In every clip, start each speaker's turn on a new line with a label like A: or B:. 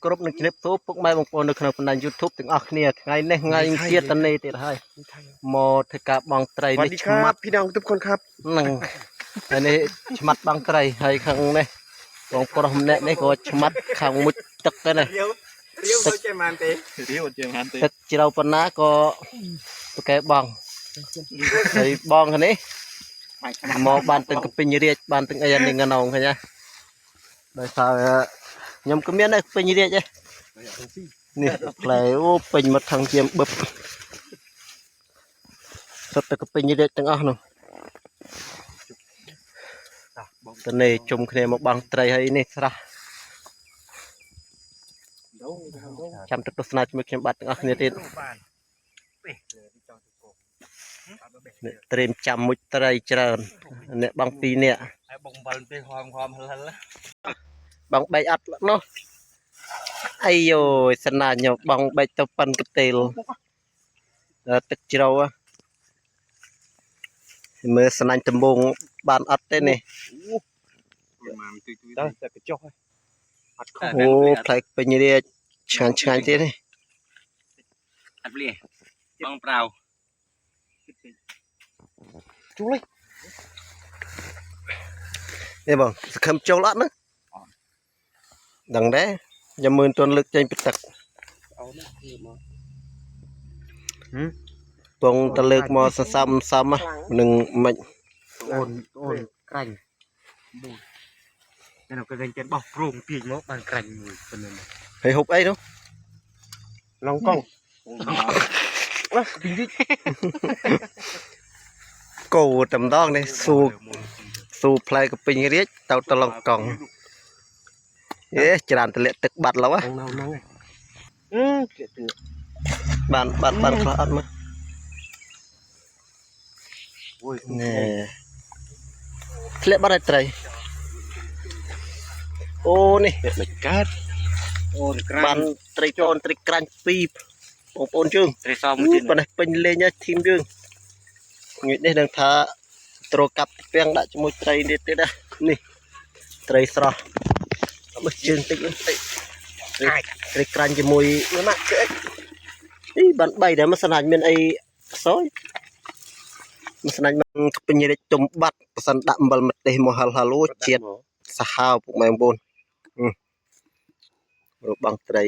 A: គ្រប់នឹងជ្រាបសួរពុកម៉ែបងប្អូននៅក្នុងបណ្ដាញ YouTube ទាំងអស់គ្នាថ្ងៃនេះថ្ងៃជាតិតនេះទៀតហើយមកធ្វើការបងត្រីនេះឆ្មាត់ពីដងទុកคนครับនឹងហើយនេះឆ្មាត់បងត្រីហើយខាងនេះបងប្រុសម្នាក់នេះក៏ឆ្មាត់ខាងមុជទឹកទៅនេះរាវទៅចេះបានទេរាវចេះបានទេទឹកជ្រៅប៉ុណ្ណាក៏ប្រកែបងហើយបងខាងនេះមកបានទាំងកពេញរាជបានទាំងអីនេះងណងឃើញណាដោយសារខ្ញុំក៏មានដែរពេញរាជឯនេះផ្លែអូពេញមកថងជាបឹបសុទ្ធតែកពេញរាជទាំងអស់នោះតនេះជុំគ្នាមកបងត្រីហើយនេះស្រះចាំទៅទស្សនាជាមួយខ្ញុំបាទទាំងអស់គ្នាទៀតត្រៀមចាំមុជត្រីច្រើនអ្នកបង2នាក់ហើយបង7ទេហមហិលបងបែកអត់នោះអាយយោសណាញបងបែកទៅប៉ិនកទេលទឹកជ្រៅមើលសណាញដំបងបានអត់ទេនេះតើតែកញ្ចុះអត់អូផ្លែពេញរាជឆ្ងាញ់ទៀតនេះអត់លីបងប្រាវជួយនេះបងសង្ឃឹមចូលអត់ណាដឹងដែរខ្ញុំមើលទន់លើកចេញពីទឹកបងតលើកមកសសំនឹងមិនអូនក្រាញ់នេះក៏គេបោះព្រមពីមកបានក្រាញ់មួយប៉ុណ្ណឹងហើយហូបអីនោះឡងកងពីនេះគោតែម្ដងនេះស៊ូផ្លែកពេញរាជទៅឡងកងច្រើនតលាក់ទឹកបាត់ឡូវហ្នឹងបានខ្លះអត់មកអូយណែធ្លាក់បាត់ហើយត្រីអូនេះមិនកើតអូនក្រាញ់បានត្រីចោនត្រីក្រាញ់2បងប្អូនយើងត្រីសមួយទៀតប៉ុណ្ណេះពេញលេងហើយធីមយើងងាយនេះនឹងថាត្រកាប់ពាំងដាក់ជាមួយត្រីនេះទៀតណានេះត្រីស្រស់មើលជើងតិចត្រីក្រាញ់ជាមួយម៉ាក់គឺអីបាន3ដែរមកស្នាញមានអីសយមកស្នាញមកពេញរិចទុំបាត់ប្រសិនដាក់អំបិលម្ទេសមកហលអូជាតិសាហាវពុកម៉ែបងប្អូនរកបងត្រី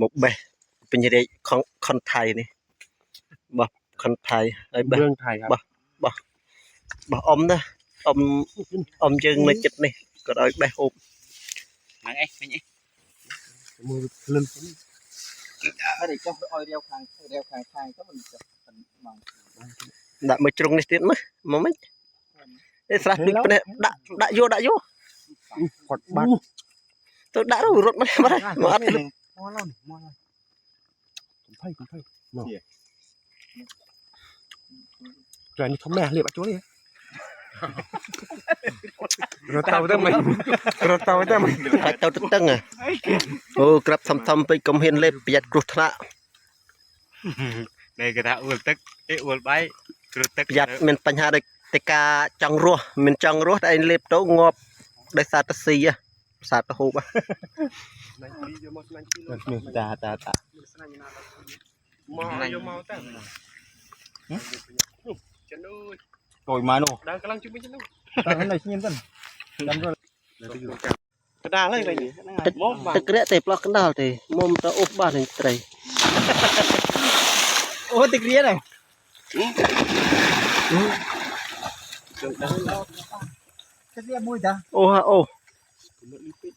A: មកបេះពេញរិចខុនថៃនេះបោះខុនថៃហើយបេះថៃបោះអ៊ំណាអ៊ំយើងនៅចិត្តនេះក៏ឲ្យបេះអូបហ្នឹងអីមិញអីមើលភ្លឹមហើយចុះឲ្យរាវខាងទៅមិនចុះបងដាក់មួយជ្រុងនេះទៀតមើលមកមិញឯស្រះពីភ្នែកដាក់យកគាត់បាត់ទៅដាក់រត់មកអត់មកឡូមកកំភៃនោះtrờiនេះធំណាស់លៀបអត់ជួយទេរត់ទៅតែមិនហើយទៅតឹងអូក្រាប់ធំពេកកុំហ៊ានលេបប្រយ័ត្នគ្រោះថ្នាក់នេះគេថាអួលទឹកអួលបាយគ្រោះទឹកប្រយ័ត្នមានបញ្ហាដូចតែការចង់រស់មានចង់រស់តែឯងលេបទៅងាប់ដោយសារតែស៊ីផ្សារទៅហូបស្នាញ់ពីយកមកស្នាញ់ពីនេះតាស្នាញ់ណាមកយកមកតាចិនអើយគួយមកនោះដើរកន្លងជុំវិញនោះតែនៅស្ងៀមទៅដាំរត់កដាលហើយវិញទឹកក្រាក់ទេផ្លោះកណ្ដាលទេមុំទៅអូសបានត្រីអូទឹកក្រាក់ហ្នឹងទឹកក្រាក់មួយតាអូកុំលីពេក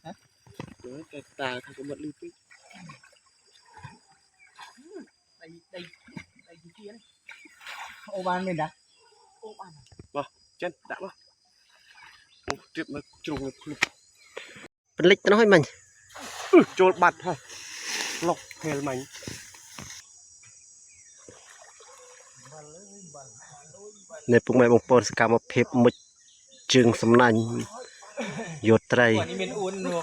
A: ហ៎តែតាថាកុំលីពេកដៃជានេះអូបានមែនតាអូបានបោះចិនដាក់បោះអូទៀតមកជ្រុងភ្លុកពន្លិចទៅនោះឲ្យមិញចូលបាត់ហើយឡុកហេលមិញនេះពុកម៉ែបងប្អូនសកម្មភាពមុជជើងសំណាញ់យកត្រីមានអួននោះ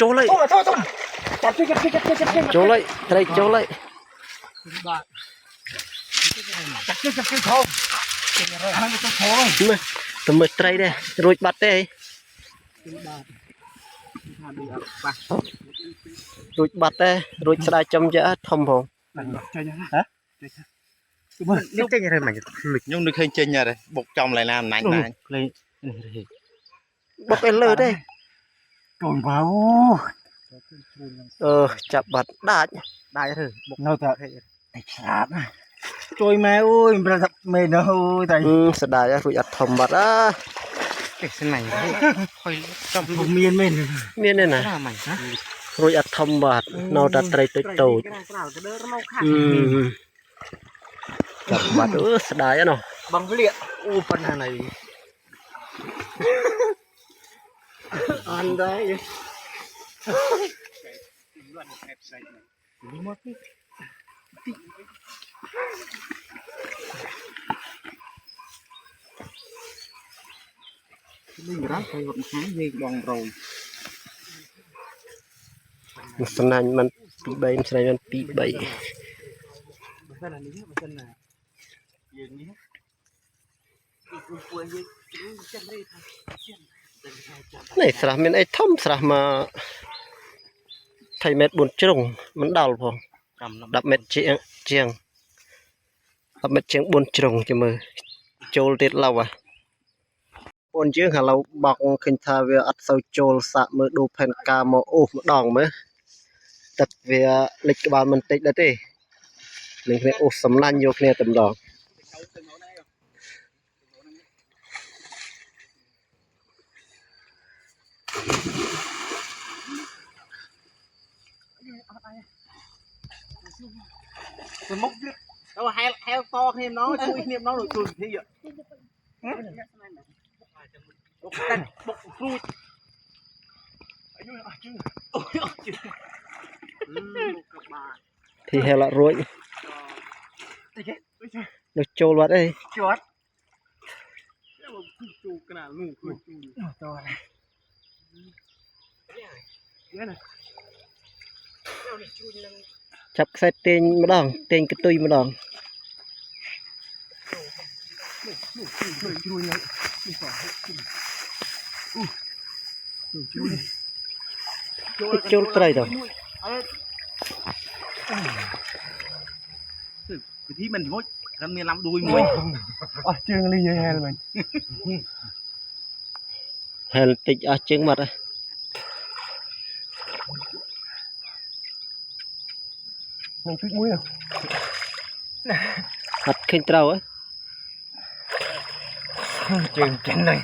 A: ចូលហើយចូលហើយត្រីចូលហើយទៅមើលត្រីដែររួចបាត់ទេរួចបាត់ទេរួចស្ដាយចំចាធំផងចេញហ៎នេះចេញហើយមិនខ្ញុំនឹកឃើញចេញហើយបុកចំឡើយណាអំណាញ់ណាបុកឯលើទេកូនបាវចាប់បាត់ដាច់ឬបុកនៅតែឆ្លាតណាជួយម៉ែអូយមិនប្រថាមេនៅអូយតែស្ដាយរួចអត់ធំបាត់ទេស្នៃហុយចំមានមែនមានទេណារួចអត់ធំបាត់នៅតែត្រីតូចតូចចាប់បាត់ស្ដាយណោះបងលាកអូប៉ុណ្ណាណៃអនដែរនេះរ៉ាហើយវត្តខាងយើងបងរយស្នាញ់มันពី3ស្នាញ់มันពី3បើសិនអានេះបើសិនណាយើងនេះគឺពួយយើងចាំរីថានេះស្រះមានអីធំស្រះមក20 ម៉ែត្រ4ជ្រុងមិនដល់ផង10 ម៉ែត្រជាង10 ម៉ែត្រជាង4ជ្រុងចាំមើលចូលទៀតឡៅបងយើងឥឡូវបោកឃើញថាវាអត់សូវចូលសាក់មើលដូរផែនការមកអូសម្ដងមើលទឹកវាលិចក្បាលមិនតិចដែរទេនឹងគ្នាអូសំឡាញ់យកគ្នាតែម្ដងទៅមុខទៀតទៅហែលតគ្នាម្ដងជួយគ្នាម្ដងដូចជួយទីបុកកាន់បុកព្រួយអាយុអស់ជើងអូយអស់ជើងទីហែលអត់រួចនោះចូលបាត់អីជាប់ចូលកណាលនោះជួយតោះចាប់ខ្សែទាញម្ដងទាញកតុយម្ដងចូលត្រីទៅវិធីមិនមួយគាត់មានឡាំដួយមួយអស់ជើងលីហែលមែនហែលតិចអស់ជើងបាត់ហើយនឹងជួយមួយអត់ឃើញត្រូវហ៎ជើងចិនហើយ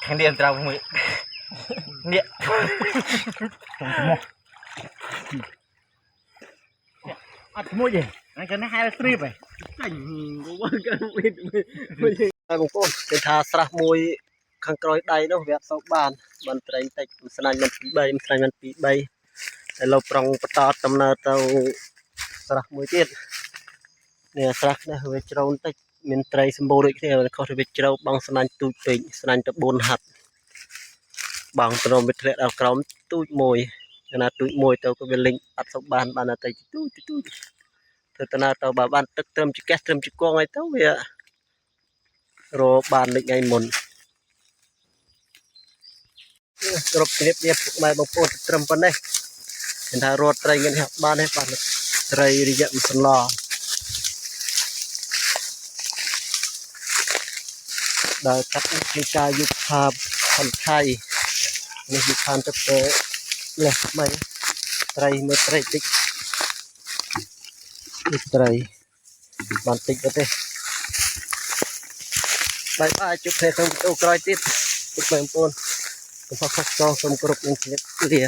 A: ខាងនេះត្រូវមួយនេះអត់មួយទេអញ្ចឹងហែលស្រីបហ៎ចាញ់បងកាន់វិញហើយបងប្អូនគេថាស្រះមួយខាងក្រោយដៃនោះវាអត់សូវបានត្រីតិចស្នាញ់មិន2 3ស្នាញ់មិន2 3ហើយលោកប្រុងបន្តដំណើរទៅស្រះមួយទៀតនេះស្រះនេះវាជ្រៅបន្តិចមានត្រីសម្បូរដូចគ្នាខុសទៅវាជ្រៅបងស្នាញ់ទូចពេកស្នាញ់ទៅ4ហាត់បងព្រមវាធ្លាក់ដល់ក្រោមទូចមួយណាទូចមួយទៅក៏វាលេងអត់សូវបានតែទូចធ្វើដំណើរទៅបើបានទឹកត្រឹមចង្កេះត្រឹមជង្គង់ហើយទៅវារកបានលេចថ្ងៃមុនគ្រប់ជ្រាបពុកម៉ែបងប្អូនត្រឹមប៉ុណ្ណេះគេថារត់ត្រីងាប់បានទេបានត្រីរយៈមិនសន្លដែលកាត់ពីការយុគថាខនថៃនេះយុគខានទៅលេះមិនត្រីមើលត្រីតិចត្រីបានតិចទៅទេបាយជួបគ្នាក្នុងវីដេអូក្រោយទៀតពុកម៉ែបងប្អូនកុំខកខុសចូលសូមគោរពនឹងជំរាបលា